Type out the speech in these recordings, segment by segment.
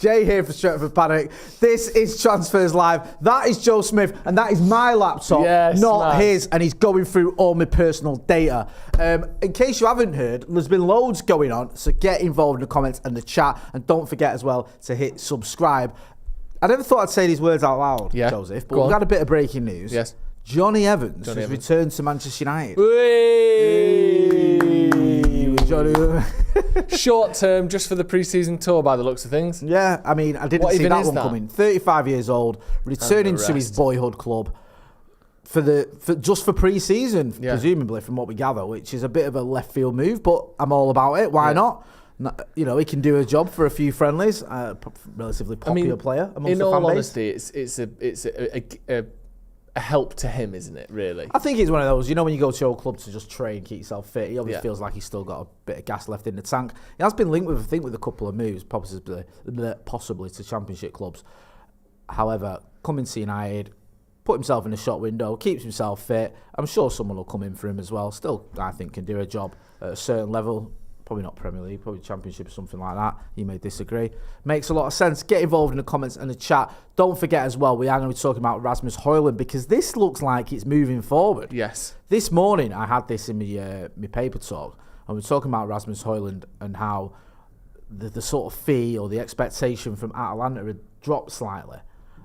Jay here for Stretford Paddock. This is Transfers Live. That is Joe Smith, and that is my laptop, not his, and he's going through all my personal data. In case you haven't heard, there's been loads going on, so get involved in the comments and the chat, and don't forget as well to hit subscribe. I never thought I'd say these words out loud, Joseph, but we've had a bit of breaking news. Yes. Jonny Evans has returned to Manchester United. Jonny. Short term, just for the pre-season tour by the looks of things. Yeah, I mean, I didn't see that one coming. 35 years old, returning to his boyhood club just for pre-season, presumably, from what we gather, which is a bit of a left field move, but I'm all about it. Why not? You know, he can do a job for a few friendlies. Relatively popular player amongst the fan base. In all honesty, it's a help to him, isn't it, really? I think it's one of those, you know, when you go to your club to just train, keep yourself fit, he obviously feels like he's still got a bit of gas left in the tank. He has been linked with, I think, with a couple of moves, possibly to championship clubs. However, coming to United, put himself in the shop window, keeps himself fit. I'm sure someone will come in for him as well. Still, I think, can do a job at a certain level. Probably not Premier League, probably Championship or something like that. You may disagree. Makes a lot of sense. Get involved in the comments and the chat. Don't forget as well, we are going to be talking about Rasmus Hojlund because this looks like it's moving forward. Yes. This morning, I had this in my paper talk, and we're talking about Rasmus Hojlund and how the sort of fee or the expectation from Atalanta had dropped slightly.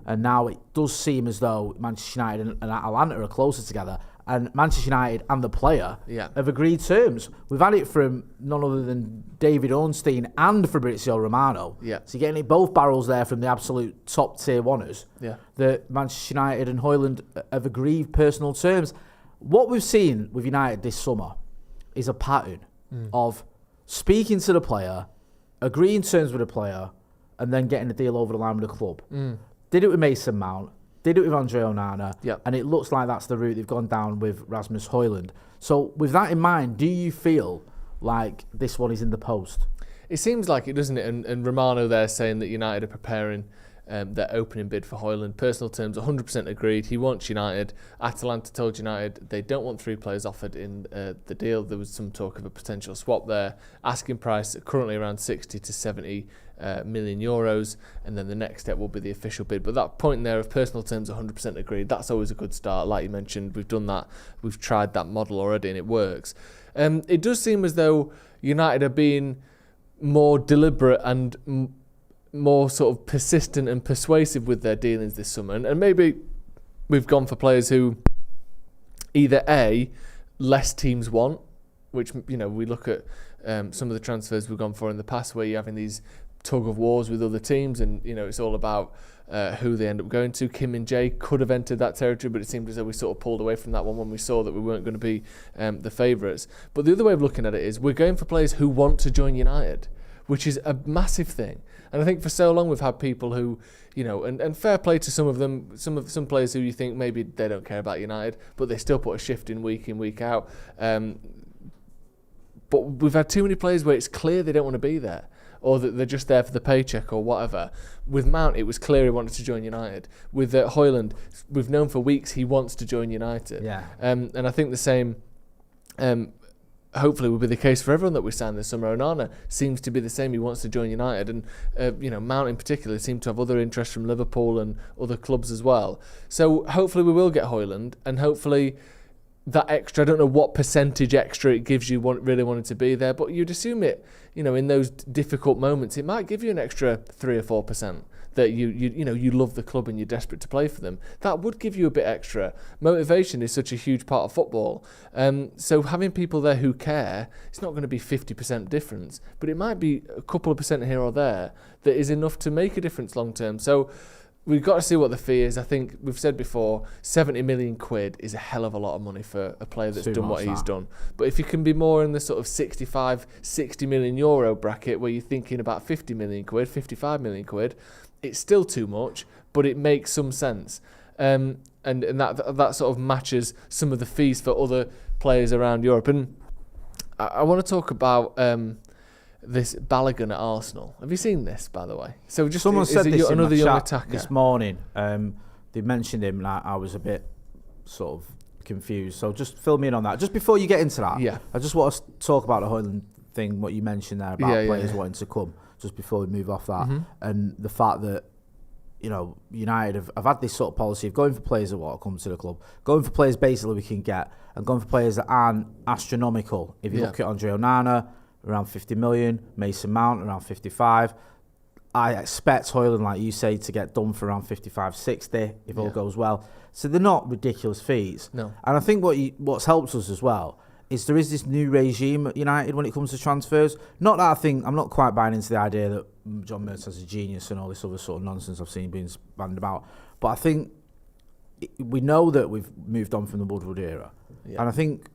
And now it does seem as though Manchester United and Atalanta are closer together. And Manchester United and the player have agreed terms. We've had it from none other than David Ornstein and Fabrizio Romano. Yeah. So you're getting both barrels there from the absolute top tier oneers. Yeah. That Manchester United and Hojlund have agreed personal terms. What we've seen with United this summer is a pattern of speaking to the player, agreeing terms with the player, and then getting the deal over the line with the club. Did it with Mason Mount. Did it with Andre Onana, and it looks like that's the route they've gone down with Rasmus Hojlund. So with that in mind, do you feel like this one is in the post? It seems like it, doesn't it? And Romano there saying that United are preparing their opening bid for Hojlund. Personal terms, 100% agreed. He wants United. Atalanta told United they don't want 3 players offered in the deal. There was some talk of a potential swap there. Asking price currently around 60 to 70 million euros, and then the next step will be the official bid. But that point there of personal terms 100% agreed, that's always a good start. Like you mentioned, we've done that, we've tried that model already and it works. It does seem as though United are being more deliberate and more sort of persistent and persuasive with their dealings this summer, and maybe we've gone for players who either less teams want, which, you know, we look at some of the transfers we've gone for in the past where you're having these tug of wars with other teams, and you know it's all about who they end up going to. Kim and Jay could have entered that territory, but it seemed as though we sort of pulled away from that one when we saw that we weren't going to be the favourites. But the other way of looking at it is we're going for players who want to join United, which is a massive thing. And I think for so long we've had people who, you know, and fair play to some of them, some players who you think maybe they don't care about United, but they still put a shift in, week out. But we've had too many players where it's clear they don't want to be there, or that they're just there for the paycheck or whatever. With Mount, it was clear he wanted to join United. With Hojlund, we've known for weeks he wants to join United. Yeah. And I think the same, hopefully, will be the case for everyone that we sign this summer. Onana seems to be the same. He wants to join United. And, you know, Mount in particular seemed to have other interests from Liverpool and other clubs as well. So hopefully we will get Hojlund, and hopefully that extra, I don't know what percentage extra it gives you really wanting to be there, but you'd assume it, you know, in those difficult moments, it might give you an extra 3 or 4% that you love the club and you're desperate to play for them. That would give you a bit extra. Motivation is such a huge part of football. So having people there who care, it's not going to be 50% difference, but it might be a couple of percent here or there that is enough to make a difference long term. So we've got to see what the fee is. I think we've said before, 70 million quid is a hell of a lot of money for a player that's done what he's done. But if you can be more in the sort of 65, 60 million euro bracket where you're thinking about 50 million quid, 55 million quid, it's still too much, but it makes some sense. And that sort of matches some of the fees for other players around Europe. And I want to talk about this Balogun at Arsenal. Have you seen this, by the way? So just someone said this another in my young chat attacker this morning. They mentioned him, and I was a bit sort of confused. So just fill me in on that. Just before you get into that, I just want to talk about the Hojlund thing, what you mentioned there about players wanting to come, just before we move off that, and the fact that, United have had this sort of policy of going for players that want to come to the club, going for players basically we can get, and going for players that aren't astronomical. If you look at Andre Onana, around 50 million, Mason Mount, around 55. I expect Hojlund, like you say, to get done for around 55, 60 if all goes well. So they're not ridiculous fees. No. And I think what's helped us as well is there is this new regime at United when it comes to transfers. Not that I'm not quite buying into the idea that John Mertens a genius and all this other sort of nonsense I've seen being spanned about. But I think we know that we've moved on from the Woodward era. Yeah. And I think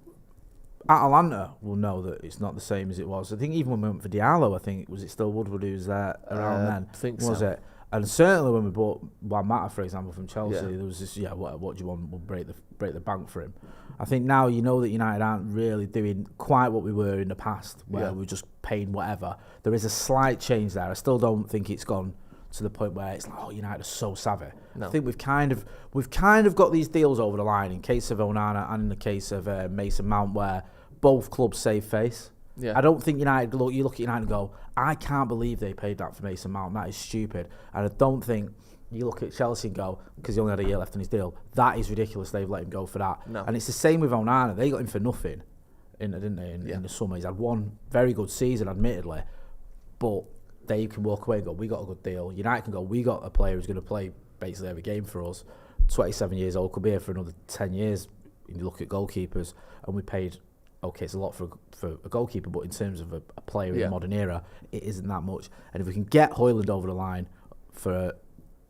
Atalanta will know that it's not the same as it was. I think even when we went for Diallo, was it still Woodward who was there around then? I think was so. It? And certainly when we bought Juan Mata, for example, from Chelsea, there was this, what do you want? We'll break the bank for him. I think now you know that United aren't really doing quite what we were in the past, where we're just paying whatever. There is a slight change there. I still don't think it's gone to the point where it's like, United are so savvy. No. I think we've kind of got these deals over the line in case of Onana and in the case of Mason Mount, where both clubs save face. Yeah. I don't think United, you look at United and go, I can't believe they paid that for Mason Mount. That is stupid. And I don't think you look at Chelsea and go, because he only had a year left on his deal, that is ridiculous. They've let him go for that. No. And it's the same with Onana. They got him for nothing, didn't they? In the summer, he's had one very good season, admittedly, but they can walk away and go, we got a good deal. United can go, we got a player who's going to play basically every game for us. 27 years old, could be here for another 10 years. You look at goalkeepers, and we paid. Okay, it's a lot for a goalkeeper, but in terms of a player in the modern era, it isn't that much. And if we can get Hojlund over the line for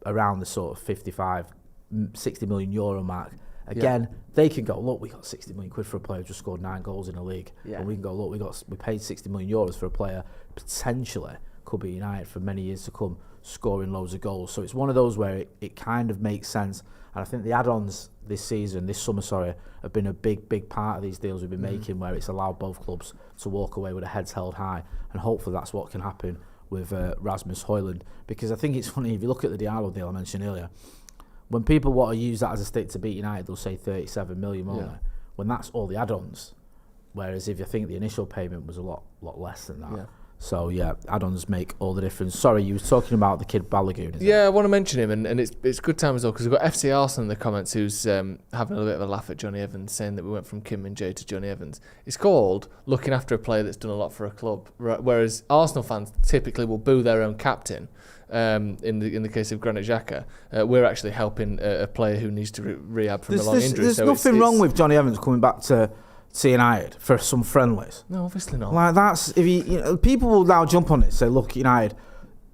around the sort of 55, 60 million euro mark, again, they can go, look, we got 60 million quid for a player who just scored 9 goals in the league. Yeah. And we can go, look, we paid 60 million euros for a player potentially could be United for many years to come, scoring loads of goals. So it's one of those where it kind of makes sense. And I think the add-ons this summer, have been a big part of these deals we've been making, where it's allowed both clubs to walk away with their heads held high. And hopefully that's what can happen with Rasmus Hojlund. Because I think it's funny, if you look at the Diallo deal I mentioned earlier, when people want to use that as a stick to beat United, they'll say 37 million, won't they? When that's all the add-ons. Whereas if you think the initial payment was a lot less than that. Yeah. So, add-ons make all the difference. Sorry, you were talking about the kid Balogun. I want to mention him, and it's good time as well, because we've got FC Arsenal in the comments who's having a little bit of a laugh at Jonny Evans, saying that we went from Kim Min-jae to Jonny Evans. It's called looking after a player that's done a lot for a club, whereas Arsenal fans typically will boo their own captain. In the case of Granit Xhaka, we're actually helping a player who needs to rehab from a long injury. There's nothing wrong with Jonny Evans coming back to United for some friendlies. No, obviously not. Like that's if people will now jump on it and say, look, United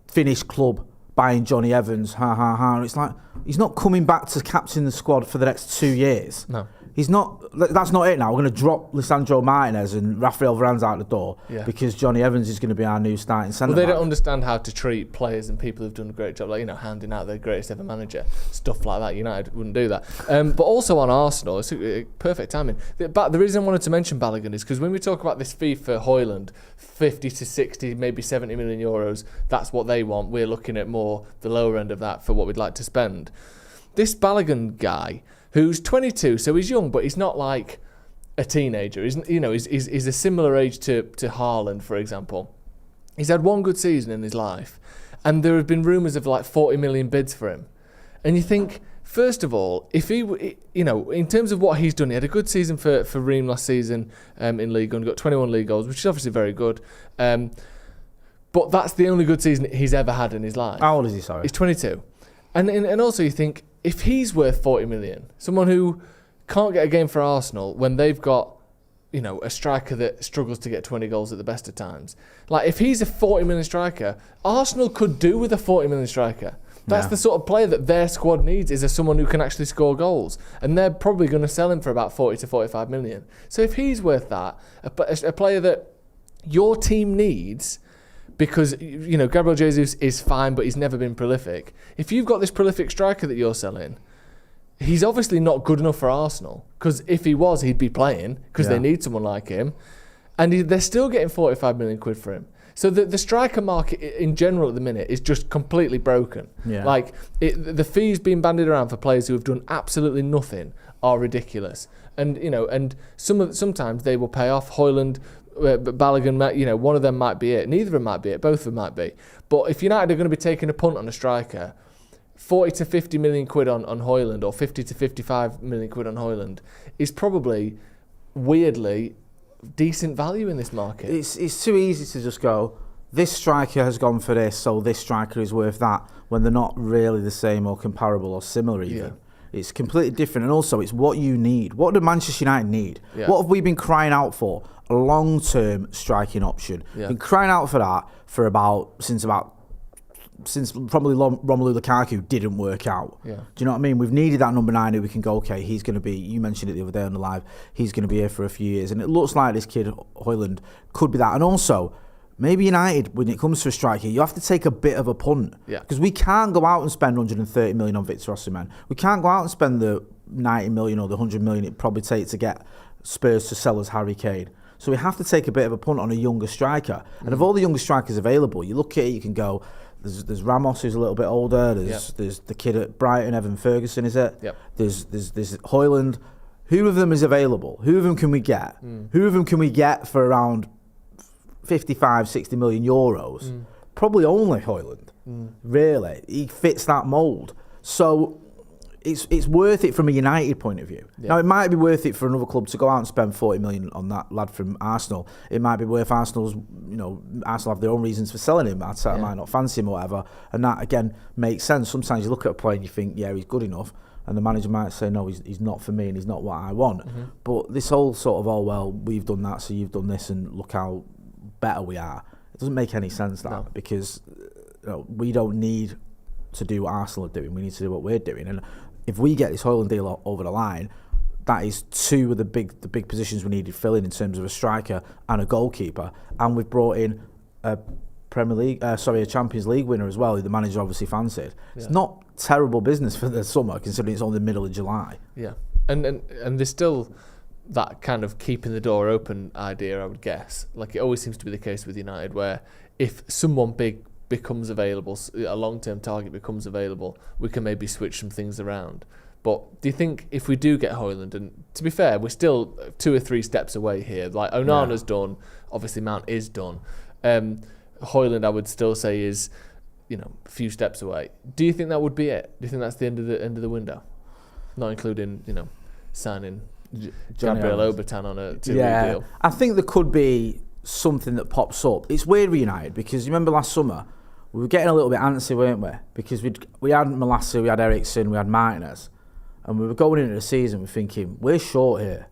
finished club buying Jonny Evans, And it's like he's not coming back to captain the squad for the next 2 years. No. He's not. That's not it now. We're going to drop Lisandro Martinez and Rafael Varane's out the door because Jonny Evans is going to be our new starting centre back. Well, they don't understand how to treat players and people who've done a great job, like handing out their greatest ever manager, stuff like that. United wouldn't do that. But also on Arsenal, it's perfect timing. But the reason I wanted to mention Balogun is because when we talk about this fee for Hojlund, 50 to 60, maybe 70 million euros, that's what they want. We're looking at more the lower end of that for what we'd like to spend. This Balogun guy, who's 22, so he's young, but he's not like a teenager. He's a similar age to Haaland, for example. He's had one good season in his life, and there have been rumours of like 40 million bids for him. And you think, first of all, if he, in terms of what he's done, he had a good season for Reims last season in League One, got 21 league goals, which is obviously very good. But that's the only good season he's ever had in his life. How old is he, sorry? He's 22. And also you think, if he's worth 40 million, someone who can't get a game for Arsenal when they've got, a striker that struggles to get 20 goals at the best of times. Like, if he's a 40 million striker, Arsenal could do with a 40 million striker. That's the sort of player that their squad needs, is someone who can actually score goals. And they're probably going to sell him for about 40 to 45 million. So if he's worth that, a player that your team needs, because, Gabriel Jesus is fine, but he's never been prolific. If you've got this prolific striker that you're selling, he's obviously not good enough for Arsenal. Because if he was, he'd be playing, because they need someone like him. And they're still getting 45 million quid for him. So the striker market in general at the minute is just completely broken. Yeah. Like, the fees being bandied around for players who have done absolutely nothing are ridiculous. And, and sometimes they will pay off. Hojlund, But Balogun, one of them might be it. Neither of them might be it. Both of them might be. But if United are going to be taking a punt on a striker, 40 to 50 million quid on Hojlund, or 50 to 55 million quid on Hojlund, is probably, weirdly, decent value in this market. It's too easy to just go, this striker has gone for this, so this striker is worth that, when they're not really the same or comparable or similar even. Yeah. It's completely different, and also it's what you need. What do Manchester United need? Yeah. What have we been crying out for? A long-term striking option. Yeah. Been crying out for that since probably Romelu Lukaku didn't work out. Yeah. Do you know what I mean? We've needed that number 9 who we can go, okay, he's going to be, you mentioned it the other day on the live, he's going to be here for a few years, and it looks like this kid Hojlund could be that. And also, maybe United, when it comes to a striker, you have to take a bit of a punt. Because we can't go out and spend 130 million on Victor Osimhen. We can't go out and spend the 90 million or the 100 million it probably takes to get Spurs to sell us Harry Kane. So we have to take a bit of a punt on a younger striker. And of all the younger strikers available, you look at it, you can go, there's Ramos, who's a little bit older. There's the kid at Brighton, Evan Ferguson, is it? Yep. There's Hojlund. Who of them is available? Who of them can we get? Who of them can we get for around 55, 60 million euros? Probably only Hojlund. Really, he fits that mould. So it's worth it from a United point of view. Now it might be worth it for another club to go out and spend 40 million on that lad from Arsenal. It might be worth Arsenal have their own reasons for selling him. I might not fancy him or whatever, and that again makes sense. Sometimes you look at a player and you think, yeah, he's good enough, and the manager might say, no, he's not for me and he's not what I want. But this whole sort of, we've done that, so you've done this, and look how better we are. It doesn't make any sense, that, because we don't need to do what Arsenal are doing. We need to do what we're doing. And if we get this Hojlund deal over the line, that is two of the big positions we needed filling in terms of a striker and a goalkeeper. And we've brought in a Champions League winner as well, who the manager obviously fancied. It's not terrible business for the summer, considering it's only the middle of July. Yeah, and there's still that kind of keeping the door open idea, I would guess. Like, it always seems to be the case with United, where if someone big becomes available, a long-term target becomes available, we can maybe switch some things around. But do you think if we do get Hojlund, and to be fair, we're still 2 or 3 steps away here. Like, Onana's done, obviously Mount is done. Hojlund, I would still say, is a few steps away. Do you think that would be it? Do you think that's the end of the window? Not including signing Gabriel Obertan on a 2-week deal. I think there could be something that pops up. It's weird with United, because you remember last summer we were getting a little bit antsy, weren't we? Because we had Malacia, we had Ericsson, we had Martinez, and we were going into the season, we're thinking, we're short here.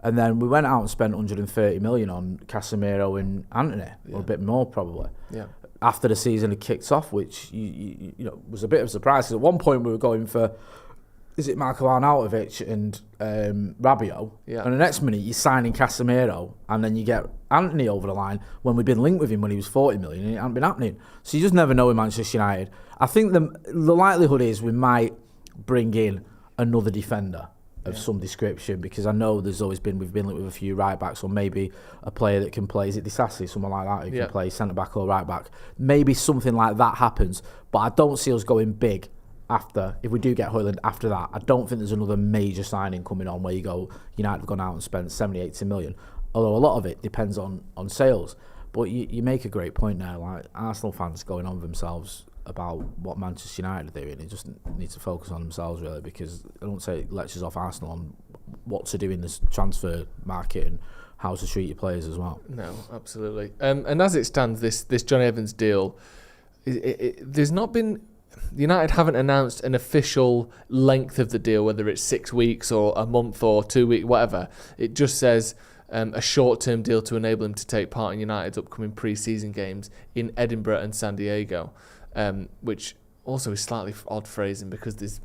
And then we went out and spent 130 million on Casemiro and Antony, or a bit more probably. Yeah. After the season had kicked off, which was a bit of a surprise. Because at one point we were going for, is it Marko Arnautovic and Rabiot? Yeah. And the next minute you're signing Casemiro, and then you get Antony over the line when we've been linked with him when he was 40 million, and it hadn't been happening. So you just never know with Manchester United. I think the likelihood is we might bring in another defender of some description, because I know we've been linked with a few right backs, or maybe a player that can play, is it Disasi, someone like that, who can play centre back or right back. Maybe something like that happens, but I don't see us going big if we do get Hojlund after that. I don't think there's another major signing coming on where you go, United have gone out and spent 70, 80 million, although a lot of it depends on sales. But you make a great point now, like Arsenal fans going on themselves about what Manchester United are doing. They just need to focus on themselves, really, because I don't say it lectures off Arsenal on what to do in this transfer market and how to treat your players as well. No, absolutely. And as it stands, this Jonny Evans deal, there's not been... United haven't announced an official length of the deal, whether it's 6 weeks or a month or 2 weeks, whatever. It just says a short-term deal to enable him to take part in United's upcoming pre-season games in Edinburgh and San Diego, which also is slightly odd phrasing, because there's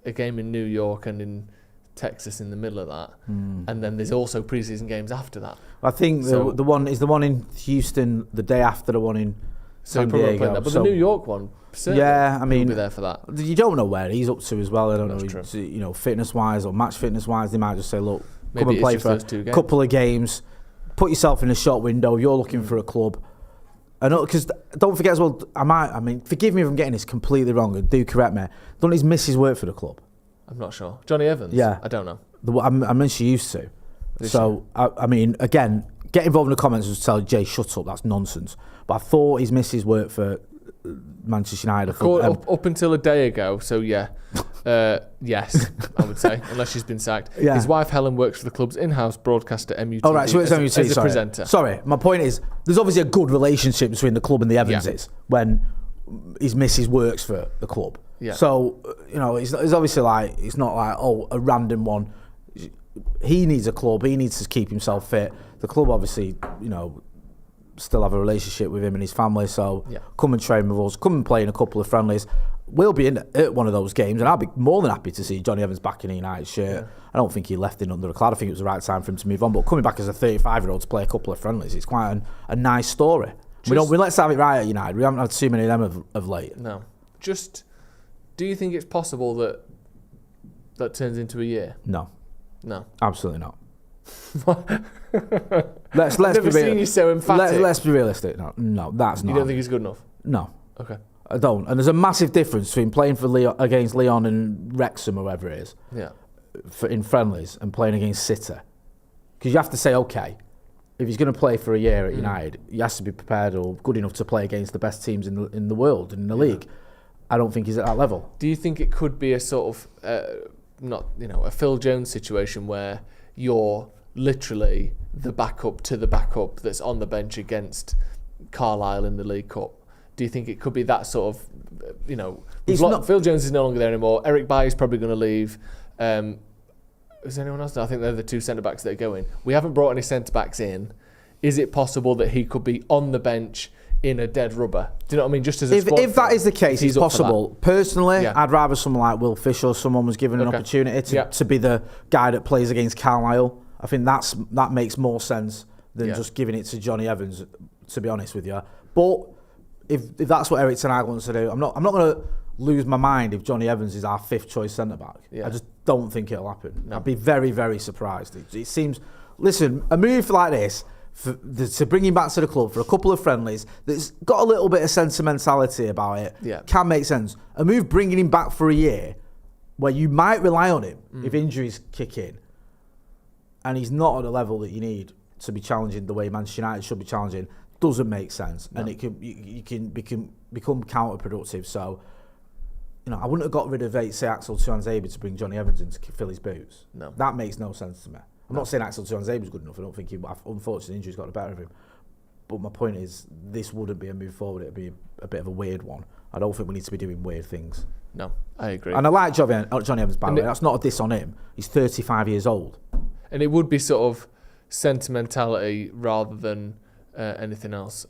a game in New York and in Texas in the middle of that, and then there's also pre-season games after that. I think the one in Houston the day after the one in San Diego. But the New York one, I mean, he'll be there for that. You don't know where he's up to as well. I don't know, fitness-wise or match fitness-wise. They might just say, look, come and play for a couple of games, put yourself in a short window. You're looking for a club. Because don't forget as well, forgive me if I'm getting this completely wrong, and do correct me. Don't his missus work for the club? I'm not sure. Jonny Evans? Yeah. I don't know. I mean, she used to. Again, get involved in the comments and tell Jay, shut up, that's nonsense. But I thought his missus worked for Manchester United. Up until a day ago, so yeah. Yes, I would say, unless she's been sacked. Yeah. His wife Helen works for the club's in-house broadcaster MUTV. Oh, right, so it's MUTV, as a presenter. Sorry, my point is, there's obviously a good relationship between the club and the Evanses when his missus works for the club. Yeah. So, it's obviously like, it's not like, a random one. He needs a club, he needs to keep himself fit. The club obviously, still have a relationship with him and his family, so come and train with us, come and play in a couple of friendlies. We'll be in at one of those games, and I'll be more than happy to see Jonny Evans back in a United shirt. Yeah. I don't think he left in under a cloud. I think it was the right time for him to move on, but coming back as a 35-year-old to play a couple of friendlies, it's quite a nice story. Let's have it right at United. We haven't had too many of them of late. No. Do you think it's possible that turns into a year? No. No. Absolutely not. I've never seen you so emphatic. Let's be realistic. No, that's not. You don't think he's good enough? No. Okay. I don't. And there's a massive difference between playing for against Leon and Wrexham or whatever it is, in friendlies, and playing against City. Because you have to say, okay, if he's going to play for a year at United, he has to be prepared or good enough to play against the best teams in the world and in the league. I don't think he's at that level. Do you think it could be a sort of a Phil Jones situation where you're literally the backup to the backup that's on the bench against Carlisle in the League Cup? Do you think it could be that sort of, Phil Jones is no longer there anymore. Eric Bailly is probably going to leave. Is anyone else? No, I think they're the two centre-backs that are going. We haven't brought any centre-backs in. Is it possible that he could be on the bench in a dead rubber? Do you know what I mean? Just as a squad if that is the case, it's possible. Personally, I'd rather someone like Will Fisher or someone was given an opportunity to be the guy that plays against Carlisle. I think that makes more sense than just giving it to Jonny Evans, to be honest with you. But if that's what Eric Ten Hag wants to do, I'm not going to lose my mind if Jonny Evans is our fifth choice centre back. I just don't think it'll happen. No. I'd be very, very surprised. It seems. Listen, a move like this to bring him back to the club for a couple of friendlies that's got a little bit of sentimentality about it can make sense. A move bringing him back for a year where you might rely on him if injuries kick in, and he's not at a level that you need to be challenging the way Manchester United should be challenging, doesn't make sense, and it can become counterproductive. So, I wouldn't have got rid of Axel Tuanzebe to bring Jonny Evans in to fill his boots. No, that makes no sense to me. I'm not saying Axel Tuanzebe was good enough. I don't think unfortunately injuries got the better of him. But my point is, this wouldn't be a move forward. It'd be a bit of a weird one. I don't think we need to be doing weird things. No, I agree. And I like Jonny Evans, by the way. That's not a diss on him. He's 35 years old. And it would be sort of sentimentality rather than anything else.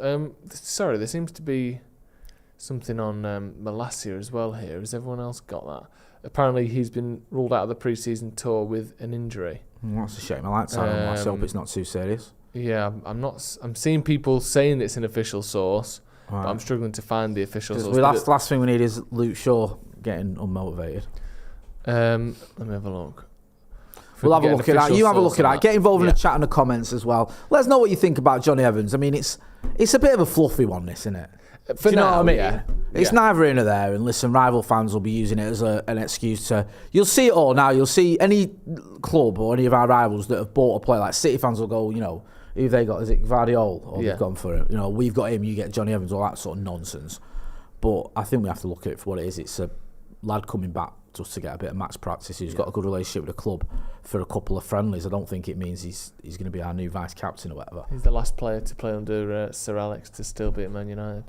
Sorry, there seems to be something on Malacia as well here. Has everyone else got that? Apparently he's been ruled out of the pre-season tour with an injury. That's a shame. I like telling him myself it's not too serious. Yeah, I'm seeing people saying it's an official source, but I'm struggling to find the official source. Last thing we need is Luke Shaw getting unmotivated. Let me have a look. We'll have a look at that. You have a look at that. Get involved in the chat and the comments as well. Let us know what you think about Jonny Evans. I mean, it's a bit of a fluffy one, this, isn't it? For now, what I mean? It's neither in or there. And listen, rival fans will be using it as an excuse to. You'll see it all now. You'll see any club or any of our rivals that have bought a player. Like City fans will go, who they got? Is it Guardiola? Or they've gone for it. We've got him. You get Jonny Evans. All that sort of nonsense. But I think we have to look at it for what it is. It's a lad coming back just to get a bit of match practice. He's got a good relationship with the club for a couple of friendlies. I don't think it means he's going to be our new vice captain or whatever. He's the last player to play under Sir Alex to still be at Man United.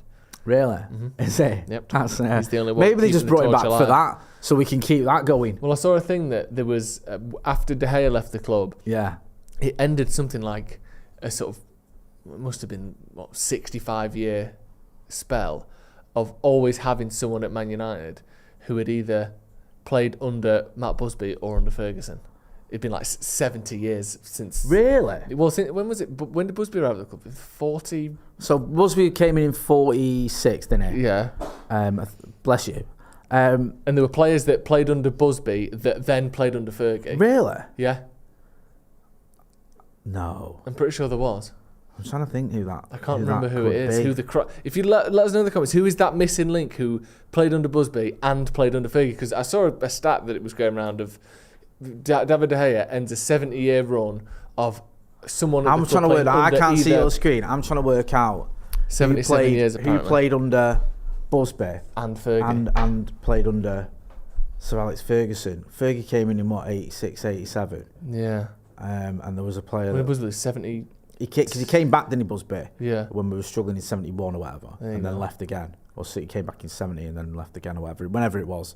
Really? Mm-hmm. Is he? Yep. That's, he's the only one. Maybe they just brought him back for that, so we can keep that going. Well, I saw a thing that there was after De Gea left the club. Yeah. It ended something like a sort of, it must have been 65-year spell of always having someone at Man United who had either played under Matt Busby or under Ferguson. It'd been like 70 years since. Really? Well, when was it? When did Busby arrive at the club? 40. So Busby came in 46, didn't he? Yeah. Bless you. And there were players that played under Busby that then played under Fergie. Really? Yeah. No. I'm pretty sure there was. I'm trying to think who that. I can't remember who it is. If you let us know in the comments, who is that missing link who played under Busby and played under Fergie? Because I saw a stat that it was going around of David De Gea ends a 70-year run of someone. I'm trying to work. I can't see your screen. I'm trying to work out 77 years apparently. Who played under Busby and Fergie and played under Sir Alex Ferguson. Fergie came in what 86, 87. Yeah. And there was a player. When was it 70? Because he came back, didn't he, Busby? Yeah. When we were struggling in 71 or whatever, and then left again. Or so he came back in 70 and then left again or whatever, whenever it was.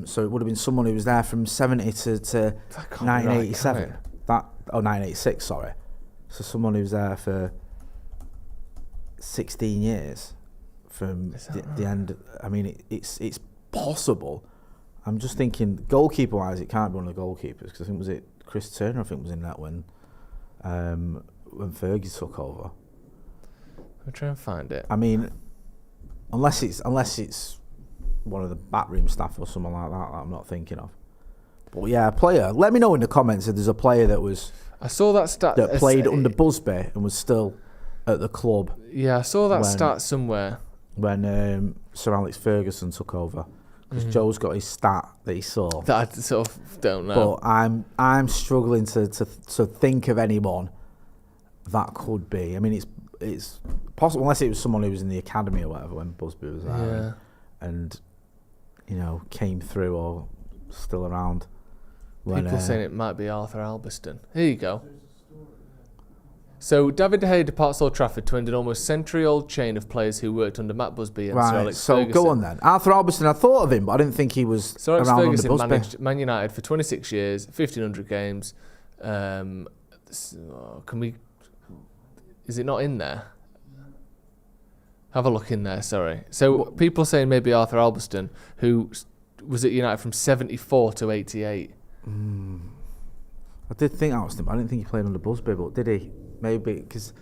So it would have been someone who was there from 70 to 1987. Right, 1986, sorry. So someone who was there for 16 years from the end. I mean, it's possible. I'm just thinking, goalkeeper-wise, it can't be one of the goalkeepers, because I think, was it Chris Turner, I think, was in that when Fergie took over. I'll try and find it. I mean, unless it's one of the backroom staff or someone like that I'm not thinking of. But yeah, a player. Let me know in the comments if there's a player that was. I saw that stat that played under Busby and was still at the club. Yeah, I saw that stat somewhere when Sir Alex Ferguson took over. Because Joe's got his stat that he saw. That I sort of don't know. But I'm struggling to think of anyone that could be. I mean, it's possible, unless it was someone who was in the academy or whatever when Busby was there, and came through or still around. People saying it might be Arthur Albiston. Here you go. So David De Gea departs Old Trafford to end an almost century-old chain of players who worked under Matt Busby and Sir Alex Ferguson. So go on then. Arthur Albiston, I thought of him, but I didn't think he was Sir Alex around Ferguson under Busby. managed Man United for 26 years, 1,500 games. Is it not in there? Have a look in there, sorry. So people saying maybe Arthur Albiston, who was at United from 74 to 88. I did think Albiston, but I didn't think he played under Busby, but did he? Maybe, because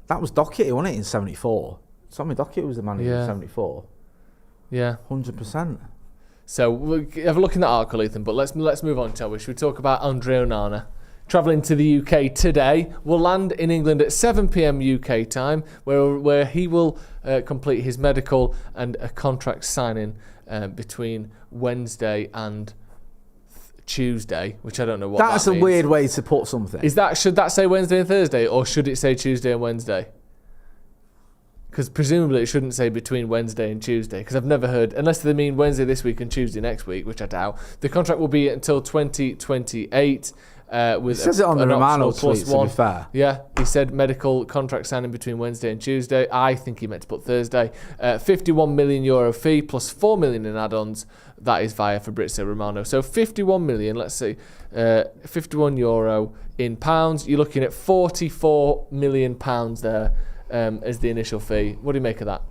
that was Docherty, wasn't it, in 74? Tommy Docherty was the manager in 74. Yeah. 100%. So we'll have a look in that article, Ethan, but let's move on, shall we? Should we talk about Andre Onana? Travelling to the UK today, will land in England at 7 p.m. UK time, where he will complete his medical and a contract signing between Wednesday and Tuesday, which I don't know what that means. That's a weird way to put something. Should that say Wednesday and Thursday, or should it say Tuesday and Wednesday? Because presumably it shouldn't say between Wednesday and Tuesday, because I've never heard, unless they mean Wednesday this week and Tuesday next week, which I doubt. The contract will be until 2028. With it says it on the Romano tweet, to be fair. Yeah, he said medical contract signing between Wednesday and Tuesday. I think he meant to put Thursday. €51 million fee plus €4 million in add-ons. That is via Fabrizio Romano. So 51 million, let's see, €51 in pounds. You're looking at £44 million there as the initial fee. What do you make of that?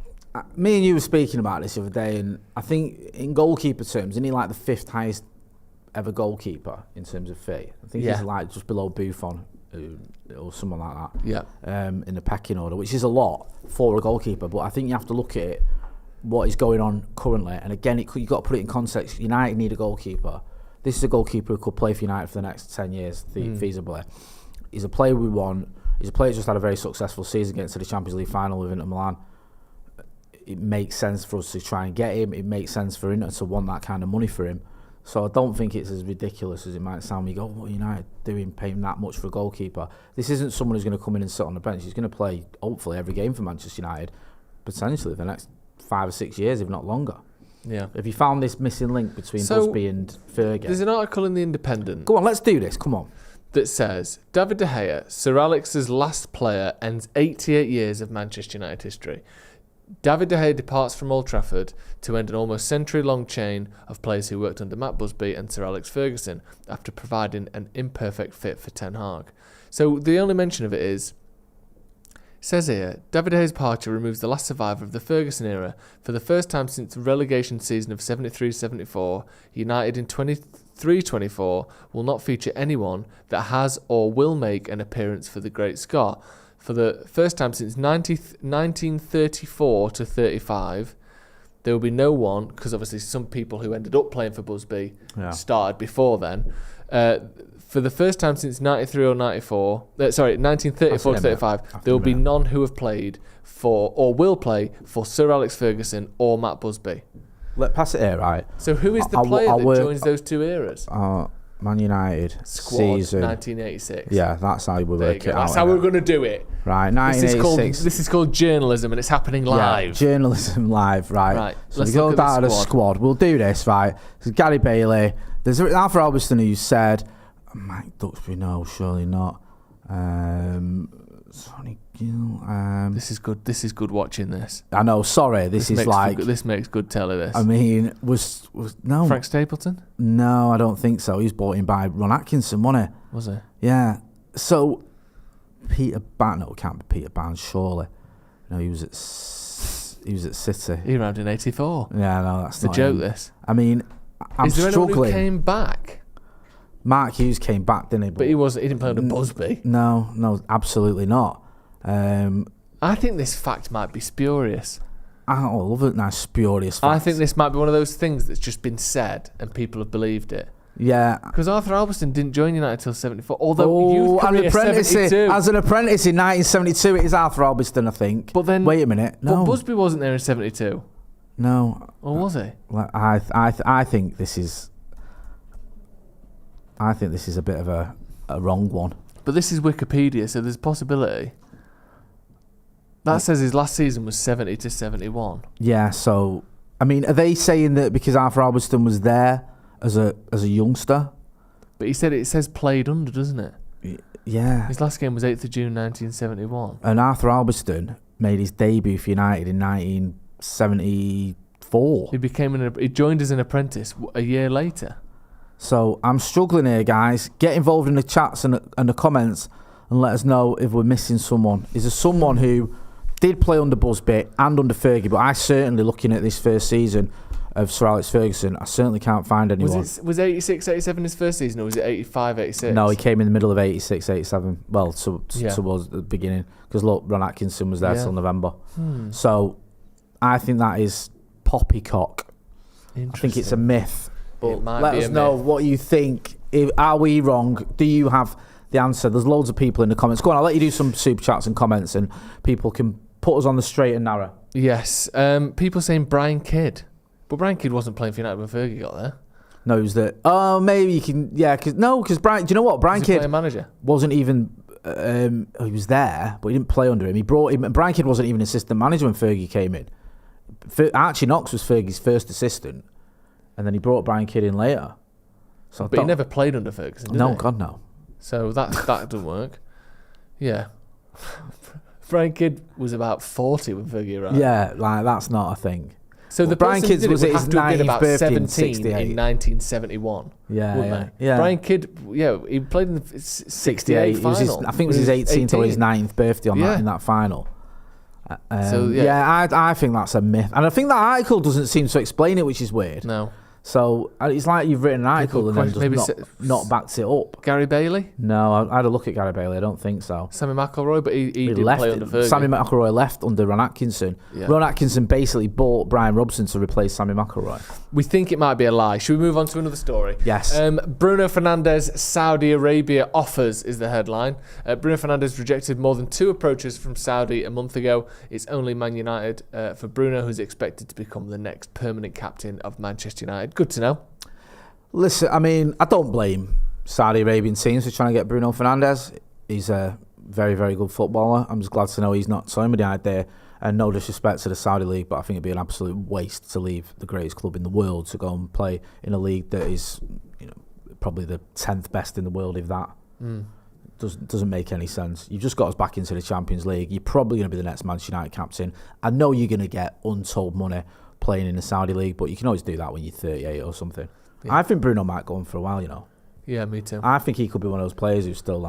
Me and you were speaking about this the other day, and I think in goalkeeper terms, isn't he like the fifth highest ever goalkeeper in terms of fee? I think he's like just below Buffon or someone like that. Yeah. In the pecking order, which is a lot for a goalkeeper. But I think you have to look at it, what is going on currently. And again, you've got to put it in context. United need a goalkeeper. This is a goalkeeper who could play for United for the next 10 years, feasibly. He's a player we want. He's a player who just had a very successful season, getting to the Champions League final with Inter Milan. It makes sense for us to try and get him. It makes sense for Inter to want that kind of money for him. So I don't think it's as ridiculous as it might sound. You go, what are United doing, paying that much for a goalkeeper? This isn't someone who's going to come in and sit on the bench. He's going to play, hopefully, every game for Manchester United, potentially the next 5 or 6 years, if not longer. Yeah. Have you found this missing link between Busby and Fergie? There's an article in The Independent. Go on, let's do this. Come on. That says, David De Gea, Sir Alex's last player, ends 88 years of Manchester United history. David De Gea departs from Old Trafford to end an almost century-long chain of players who worked under Matt Busby and Sir Alex Ferguson after providing an imperfect fit for Ten Hag. So the only mention of it is, says here, David De Gea's departure removes the last survivor of the Ferguson era. For the first time since the relegation season of 73-74, United in 23-24 will not feature anyone that has or will make an appearance for the Great Scot. For the first time since 1934 to 35, there will be no one, because obviously some people who ended up playing for Busby started before then. For the first time since 1934 to 35, there will be none who have played for or will play for Sir Alex Ferguson or Matt Busby. Let's pass it here, right? So who is the player that joins those two eras? Man United squad season 1986. Yeah, that's how we work it out. That's how we're going to do it. Right, 1986. This is called journalism, and it's happening live. Yeah, journalism live, right. Right. So we go down to the squad. We'll do this, right. There's Gary Bailey. There's Alfred Albiston, who said, Mike Duxbury, no, surely not. Sonny Gill. This is good. This is good watching this. I know. Sorry, this makes good telly. This. I mean, was no Frank Stapleton? No, I don't think so. He was brought in by Ron Atkinson, wasn't he? Was he? Yeah. So Peter Barnes. No, it can't be Peter Barnes, surely. No, he was at City. He arrived in '84. Yeah, no, that's not a joke. This. I mean, I'm Is there struggling. anyone who came back? Mark Hughes came back, didn't he? But he didn't play under Busby. No, absolutely not. I think this fact might be spurious. I love it, nice spurious fact. I think this might be one of those things that's just been said and people have believed it. Yeah. Because Arthur Albiston didn't join United till 74, although youth career 72. As an apprentice in 1972, it is Arthur Albiston, I think. But then... Wait a minute. No. But Busby wasn't there in 72. No. Or was he? I think this is... I think this is a bit of a wrong one. But this is Wikipedia, so there's a possibility. That says his last season was 70 to 71. Yeah, so... I mean, are they saying that because Arthur Albiston was there as a youngster? But he said it says played under, doesn't it? Yeah. His last game was 8th of June 1971. And Arthur Albiston made his debut for United in 1974. He joined as an apprentice a year later. So I'm struggling here, guys. Get involved in the chats and the comments and let us know if we're missing someone. Is there someone who did play under Busby and under Fergie? But I certainly, looking at this first season of Sir Alex Ferguson, I certainly can't find anyone. Was 86, 87 his first season, or was it 85, 86? No, he came in the middle of 86, 87. Well, towards the beginning. Because look, Ron Atkinson was there till November. So I think that is poppycock. I think it's a myth. But let us know what you think. Are we wrong? Do you have the answer? There's loads of people in the comments. Go on, I'll let you do some super chats and comments, and people can put us on the straight and narrow. Yes. People saying Brian Kidd. But Brian Kidd wasn't playing for United when Fergie got there. No, he was there. Oh, maybe you can... Yeah, because Brian... Do you know what? Brian Kidd manager? Wasn't even... he was there, but he didn't play under him. He brought him... Brian Kidd wasn't even assistant manager when Fergie came in. Archie Knox was Fergie's first assistant. And then he brought Brian Kidd in later. But he never played under Ferguson, did he? No, God, no. So that doesn't work. Yeah. Brian Kidd was about 40 when Fergie arrived. Yeah, that's not a thing. So the Brian Kidd was his 90th birthday in 17 in 1971. Yeah. Brian Kidd, he played in the 68 final. I think it was his 18th or his 9th birthday in that final. I think that's a myth, and I think that article doesn't seem to explain it, which is weird. No. So it's like you've written an article and then just not backed it up. Gary Bailey? No, I had a look at Gary Bailey. I don't think so. Sammy McIlroy, but he didn't play under Fergie. Sammy McIlroy left under Ron Atkinson. Yeah. Ron Atkinson basically bought Brian Robson to replace Sammy McIlroy. We think it might be a lie. Should we move on to another story? Yes. Bruno Fernandes, Saudi Arabia offers is the headline. Bruno Fernandes rejected more than 2 approaches from Saudi a month ago. It's only Man United for Bruno, who's expected to become the next permanent captain of Manchester United. Good to know. Listen, I mean, I don't blame Saudi Arabian teams for trying to get Bruno Fernandes. He's a very, very good footballer. I'm just glad to know he's not so many idea. And no disrespect to the Saudi League, but I think it'd be an absolute waste to leave the greatest club in the world to go and play in a league that is, probably the 10th best in the world, if that. Doesn't make any sense. You've just got us back into the Champions League. You're probably going to be the next Manchester United captain. I know you're going to get untold money playing in the Saudi League, but you can always do that when you're 38 or something. Yeah. I think Bruno might go on for a while, Yeah, me too. I think he could be one of those players who's still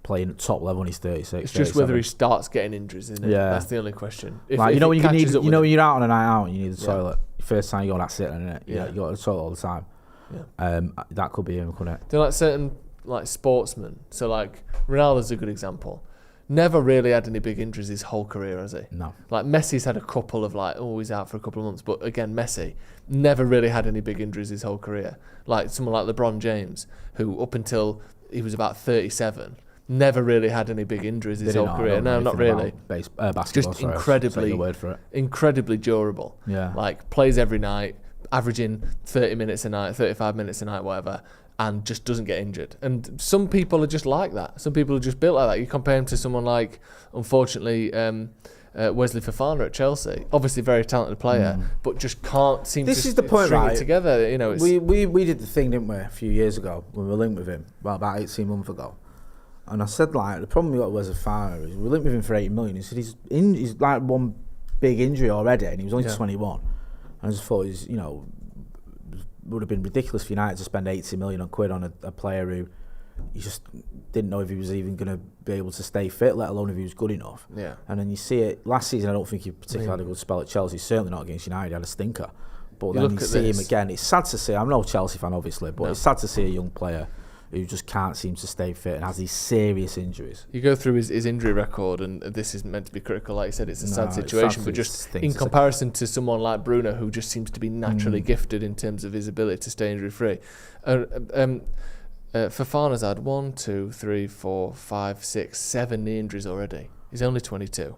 playing at top level when he's 36. It's just whether he starts getting injuries, isn't it? Yeah. That's the only question. When you're out on a night out and you need the toilet, first time you go, that's it, isn't it? You go to the toilet all the time. Yeah. That could be him, couldn't it? They're like certain sportsmen. So Ronaldo's a good example. Never really had any big injuries his whole career, has he? No. Messi's had a couple of he's out for a couple of months. But again, Messi never really had any big injuries his whole career. Someone like LeBron James, who up until he was about 37, never really had any big injuries his whole career. No, not really. Basketball, just incredibly durable. Yeah. Plays every night, averaging 30 minutes a night, 35 minutes a night, whatever. and just doesn't get injured. And some people are just like that. Some people are just built like that. You compare him to someone like, unfortunately, Wesley Fofana at Chelsea. Obviously, very talented player, but just can't seem to is the point, string right? it together. You know, it's we did the thing, didn't we, a few years ago when we were linked with him, well, about 18 months ago. And I said, like, the problem we got with Wesley Fofana is we linked with him for 80 million. He said he's like one big injury already, and he was only 21. And I just thought it would have been ridiculous for United to spend 80 million quid on a player who you just didn't know if he was even going to be able to stay fit, let alone if he was good enough. Yeah. And then you see it last season. I don't think he particularly had a good spell at Chelsea. Certainly not against United. He had a stinker. But then you see him again. It's sad to see. I'm no Chelsea fan, obviously, but it's sad to see a young player who just can't seem to stay fit and has these serious injuries. You go through his injury record, and this is meant to be critical. Like you said, it's a sad situation, but just in comparison to someone like Bruno, who just seems to be naturally gifted in terms of his ability to stay injury-free. Fofana's had 1, 2, 3, 4, 5, 6, 7 knee injuries already. He's only 22.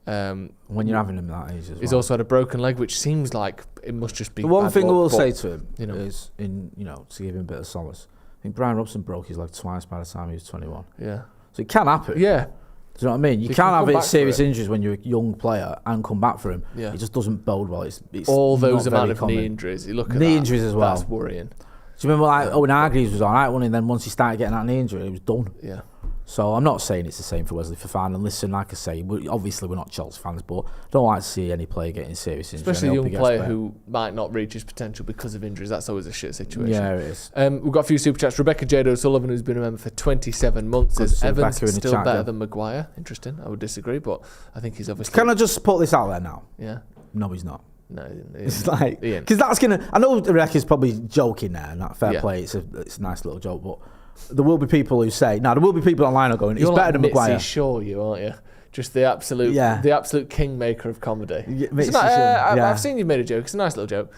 When you're having him that age as well. He's also had a broken leg, which seems like it must just be the one thing I will say to him is, to give him a bit of solace, I think Brian Robson broke his leg twice by the time he was 21. Yeah. So it can happen. Yeah. Do you know what I mean? You can't have serious injuries when you're a young player and come back for him. Yeah. It just doesn't bode well. It's all those amount of knee injuries. You look at knee injuries as well. That's worrying. Do you remember Owen Hargreaves was all right one, and then once he started getting that knee injury, it was done. Yeah. So I'm not saying it's the same for Wesley Fofana. And listen, like I say, obviously we're not Chelsea fans, but I don't like to see any player getting serious injury. Especially a young player who might not reach his potential because of injuries. That's always a shit situation. Yeah, it is. We've got a few super chats. Rebecca Jade O'Sullivan, who's been a member for 27 months, says Evans still better than Maguire. Interesting. I would disagree, but I think he's obviously... Can I just put this out there now? Yeah. No, he's not. No, it's like... Because that's going to... I know Rebecca's probably joking there, and that fair play, it's a nice little joke, but... There will be people who say, there will be people online who are going, he's better than Maguire. You're sure you, aren't you? Just the absolute kingmaker of comedy. I've seen you made a joke. It's a nice little joke.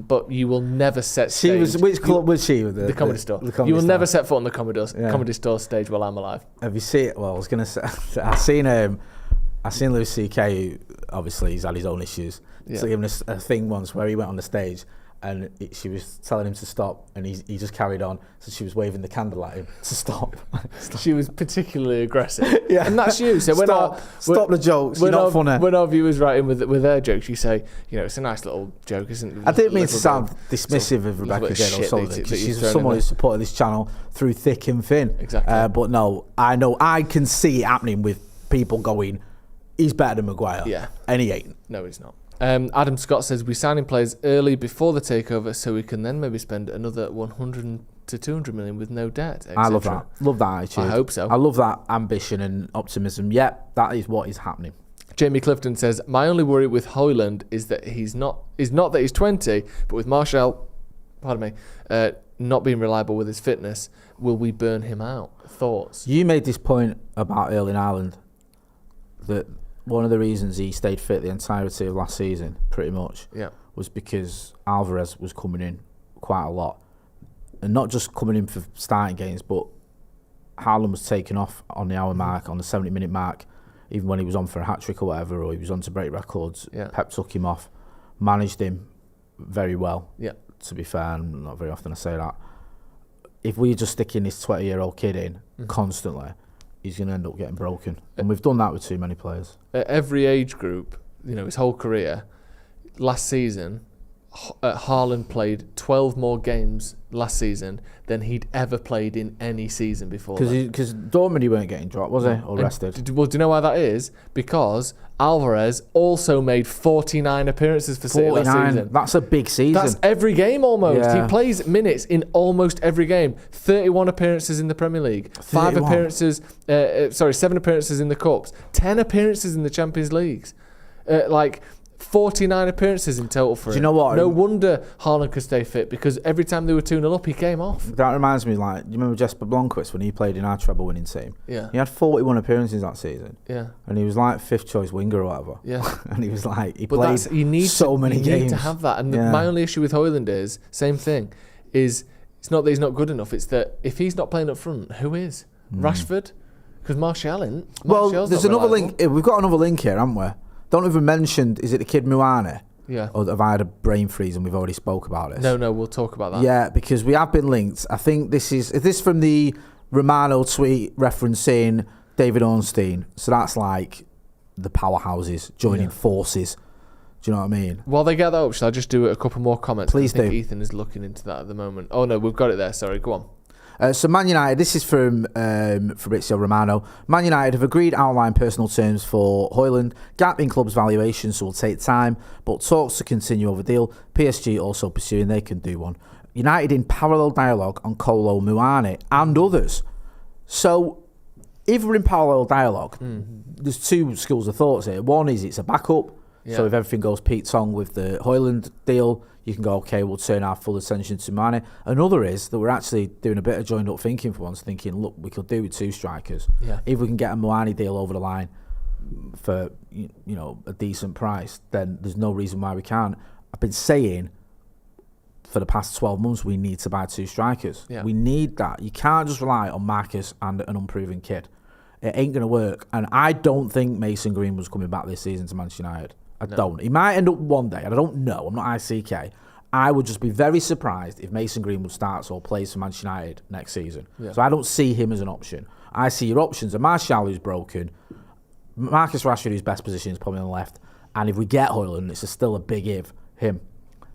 But you will never set stage. Which club was she? The Comedy Store. You will never set foot on the Comedy Store stage while I'm alive. Have you seen it? Well, I was going to say, I've seen Louis C.K., who obviously he's had his own issues. Yeah. So given a thing once where he went on the stage and she was telling him to stop, and he just carried on. So she was waving the candle at him to stop. She was particularly aggressive. Yeah, and that's you. So stop the jokes. You're not funny. When our viewers write in with their jokes, you say, it's a nice little joke, isn't it? I didn't mean to sound dismissive of Rebecca Jade O'Sullivan, because she's someone who's supported this channel through thick and thin. Exactly. But no, I can see it happening with people going, he's better than Maguire. Yeah. And he ain't. No, he's not. Adam Scott says, we signing players early before the takeover so we can then maybe spend another 100 to 200 million with no debt, etc. I love that. Love that attitude. I hope so. I love that ambition and optimism. Yep, that is what is happening. Jamie Clifton says, my only worry with Hojlund is that he's not that he's 20, but with Martial, not being reliable with his fitness, will we burn him out? Thoughts? You made this point about Erling Haaland, that one of the reasons he stayed fit the entirety of last season, pretty much, was because Alvarez was coming in quite a lot. And not just coming in for starting games, but Haaland was taken off on the hour mark, on the 70-minute mark, even when he was on for a hat-trick or whatever, or he was on to break records. Yeah. Pep took him off, managed him very well, to be fair, and not very often I say that. If we just stick in this 20-year-old kid in constantly, he's going to end up getting broken. And we've done that with too many players. At every age group, his whole career, last season, Haaland played 12 more games last season than he'd ever played in any season before. Because Dortmund, he weren't getting dropped, was he? Or rested? Well, do you know why that is? Because Alvarez also made 49 appearances for City last season. That's a big season. That's every game almost. Yeah. He plays minutes in almost every game. 31 appearances in the Premier League. 7 appearances in the Cups. 10 appearances in the Champions Leagues. 49 appearances in total for him. Do you know what? No wonder Haaland could stay fit, because every time they were 2-0 up, he came off. That reminds me, do you remember Jesper Blomqvist when he played in our treble-winning team? Yeah. He had 41 appearances that season. Yeah. And he was like 5th choice winger or whatever. Yeah. And he was like, he played so many games. You need to have that. And my only issue with Hojlund is, same thing, is it's not that he's not good enough, it's that if he's not playing up front, who is? Rashford? Because Martial isn't. Well, there's another link. We've got another link here, haven't we? Don't even mention, is it the kid Muane? Yeah. Or have I had a brain freeze and we've already spoke about this? No, we'll talk about that. Yeah, because we have been linked. I think is this from the Romano tweet referencing David Ornstein. So that's like the powerhouses joining forces. Do you know what I mean? While they get that up, shall I just do a couple more comments? Please do. Ethan is looking into that at the moment. Oh, no, we've got it there. Sorry, go on. So Man United, this is from Fabrizio Romano. Man United have agreed outline personal terms for Hojlund. Gap in club's valuation, so will take time, but talks to continue over deal. PSG also pursuing, they can do one. United in parallel dialogue on Kolo Muani and others. So if we're in parallel dialogue, there's two schools of thoughts here. One is it's a backup. Yeah. So if everything goes Pete Tong with the Hojlund deal, you can go, okay, we'll turn our full attention to Mane. Another is that we're actually doing a bit of joined up thinking for once, thinking, look, we could do with two strikers. Yeah. If we can get a Muani deal over the line for a decent price, then there's no reason why we can't. I've been saying for the past 12 months we need to buy two strikers. Yeah. We need that. You can't just rely on Marcus and an unproven kid. It ain't going to work. And I don't think Mason Greenwood's coming back this season to Manchester United. I don't. He might end up one day, and I don't know. I'm not ICK. I would just be very surprised if Mason Greenwood starts or plays for Manchester United next season. Yeah. So I don't see him as an option. I see your options are Martial, who's broken, Marcus Rashford, whose best position is probably on the left, and if we get Hojlund, it's still a big if, him.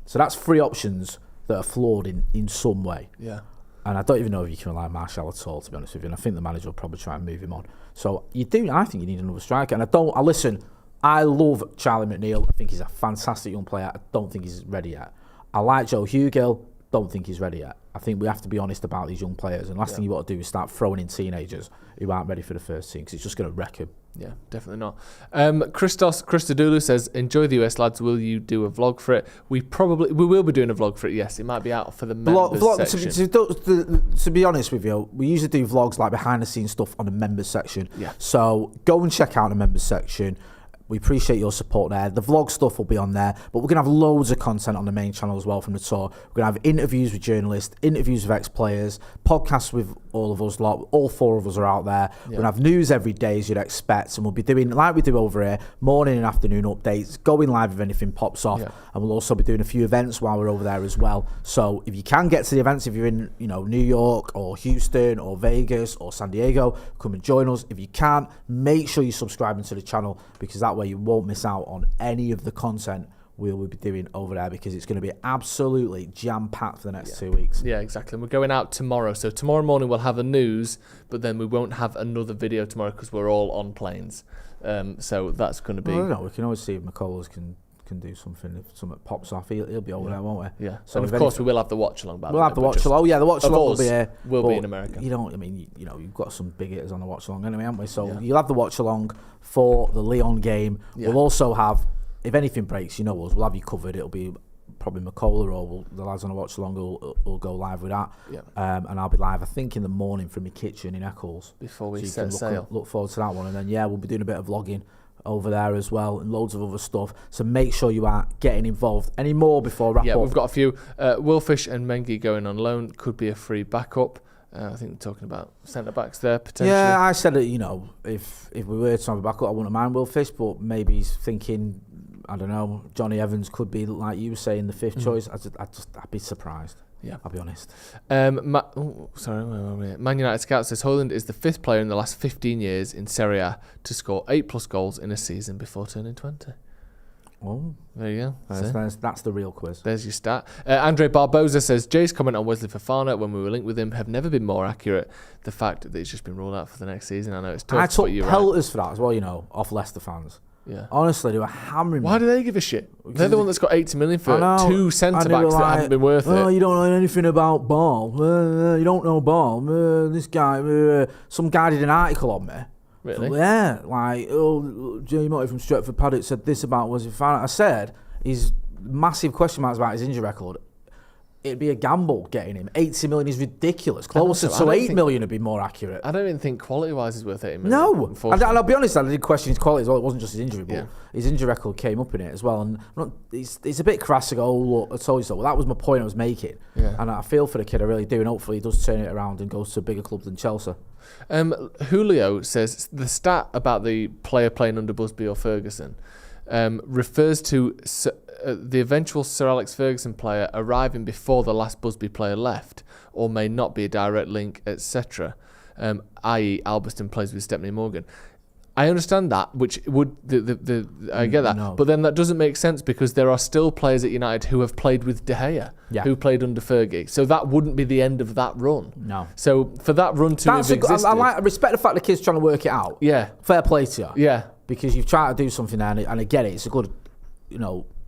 So that's three options that are flawed in some way. Yeah. And I don't even know if you can rely on Martial at all, to be honest with you. And I think the manager will probably try and move him on. So I think you need another striker. And I love Charlie McNeil. I think he's a fantastic young player. I don't think he's ready yet. I like Joe Hugill. Don't think he's ready yet. I think we have to be honest about these young players. And the last thing you want to do is start throwing in teenagers who aren't ready for the first team, because it's just going to wreck them. Yeah, definitely not. Christodoulou says, enjoy the US, lads. Will you do a vlog for it? We will be doing a vlog for it, yes. It might be out for the members section. To be honest with you, we usually do vlogs like behind the scenes stuff on the members section. Yeah. So go and check out the members section. We appreciate your support there. The vlog stuff will be on there, but we're going to have loads of content on the main channel as well from the tour. We're going to have interviews with journalists, interviews with ex-players, podcasts with all of us lot. All four of us are out there. Yeah. We're going to have news every day, as you'd expect, and we'll be doing, like we do over here, morning and afternoon updates, going live if anything pops off, and we'll also be doing a few events while we're over there as well. So if you can get to the events, if you're in New York or Houston or Vegas or San Diego, come and join us. If you can't, make sure you're subscribing to the channel, because that way you won't miss out on any of the content we'll be doing over there, because it's going to be absolutely jam-packed for the next 2 weeks. Yeah, exactly. And we're going out tomorrow. So tomorrow morning we'll have the news, but then we won't have another video tomorrow because we're all on planes. So that's going to be... Well, I don't know. We can always see if McCullers can do something. If something pops off, he'll be over there, won't we? Yeah. So and of course we will have the watch-along. We'll have the watch-along. Oh, yeah, the watch-along will be here. We'll be in America. You've got some big hitters on the watch-along anyway, haven't we? So you'll have the watch-along for the Lyon game. Yeah. We'll also have, if anything breaks, we'll have you covered. It'll be probably McCullough or the lads on the watch-along will go live with that. Yeah. And I'll be live, I think, in the morning from my kitchen in Eccles. Before we set sail. Look forward to that one. And then, we'll be doing a bit of vlogging over there as well, and loads of other stuff. So make sure you are getting involved. Any more before wrap up? Yeah, we've got a few. Wilfish and Mengi going on loan, could be a free backup. I think we're talking about centre-backs there, potentially. Yeah, I said that, if we were to have a backup, I wouldn't mind Wilfish, but maybe he's thinking, I don't know, Jonny Evans could be, like you were saying, the fifth choice. I'd be surprised. Yeah, I'll be honest. Man United Scout says Hojlund is the fifth player in the last 15 years in Serie A to score 8+ goals in a season before turning 20. Oh, there you go. That's the real quiz. There's your stat. Andre Barbosa says Jay's comment on Wesley Fofana when we were linked with him have never been more accurate. The fact that he's just been ruled out for the next season. I know it's tough. I took pelters for that as well. Off Leicester fans. Yeah. Honestly, they were hammering me. Why do they give a shit? They're the one that's got 80 million for two centre-backs that haven't been worth it. You don't know anything about ball. You don't know ball. This guy, some guy did an article on me. Really? Yeah. Jonny from Stretford Paddock said this about Wesley Fofana. I said, his massive question marks about his injury record. It'd be a gamble getting him. 80 million is ridiculous. Closer to 8 million would be more accurate. I don't even think quality-wise is worth 8 million. No. And I'll be honest, I did question his quality as well. It wasn't just his injury, but his injury record came up in it as well. And it's a bit crass to go, look, I told you so. Well, that was my point I was making. Yeah. And I feel for the kid, I really do. And hopefully he does turn it around and goes to a bigger club than Chelsea. Julio says the stat about the player playing under Busby or Ferguson refers to the eventual Sir Alex Ferguson player arriving before the last Busby player left, or may not be a direct link, etc. I.e. Alberston plays with Stepney Morgan. I understand that, which would I get that, but then that doesn't make sense because there are still players at United who have played with De Gea, who played under Fergie. So that wouldn't be the end of that run. No. So for that run to have existed, I respect the fact the kid's trying to work it out. Yeah. Fair play to you. Yeah. Because you've tried to do something there, and I get it. It's a good,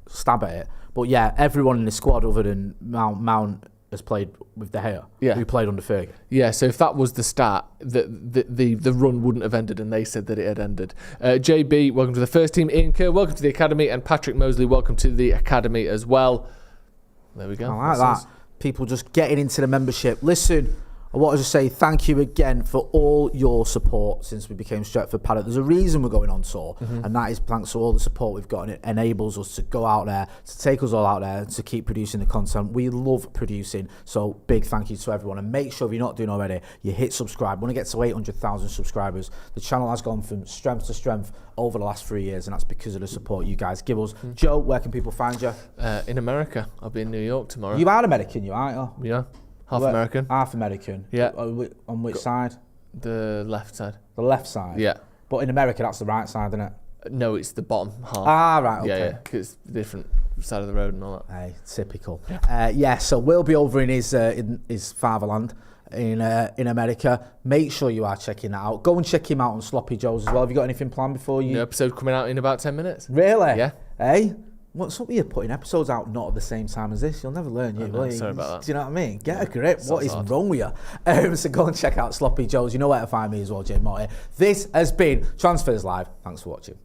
stab at it. But yeah, everyone in the squad other than Mount has played with De Gea, who played under Fergie. Yeah, so if that was the start, the run wouldn't have ended, and they said that it had ended. JB, welcome to the first team. Ian Kerr, welcome to the academy, and Patrick Mosley, welcome to the academy as well. There we go. I like that. People just getting into the membership. Listen, I wanted to say thank you again for all your support since we became Stretford Paddock. There's a reason we're going on tour, and that is thanks to all the support we've got, and it enables us to go out there, to take us all out there, and to keep producing the content. We love producing, so big thank you to everyone. And make sure, if you're not doing already, you hit subscribe. We want to get to 800,000 subscribers. The channel has gone from strength to strength over the last 3 years, and that's because of the support you guys give us. Joe, where can people find you? In America. I'll be in New York tomorrow. You are American, you aren't you? Yeah. Half American. Half American. Yeah. On which side? The left side. The left side? Yeah. But in America, that's the right side, isn't it? No, it's the bottom half. Ah, right, okay. Yeah, because it's different side of the road and all that. Hey, typical. So we'll be over in his fatherland in America. Make sure you are checking that out. Go and check him out on Sloppy Joe's as well. Have you got anything planned before you? New episode coming out in about 10 minutes. Really? Yeah. Hey? What's up with you putting episodes out not at the same time as this? You'll never learn, will you? Sorry about that. Do you know what I mean? Get a grip. What is wrong with you? So go and check out Sloppy Joe's. You know where to find me as well, Jay Morty. This has been Transfers Live. Thanks for watching.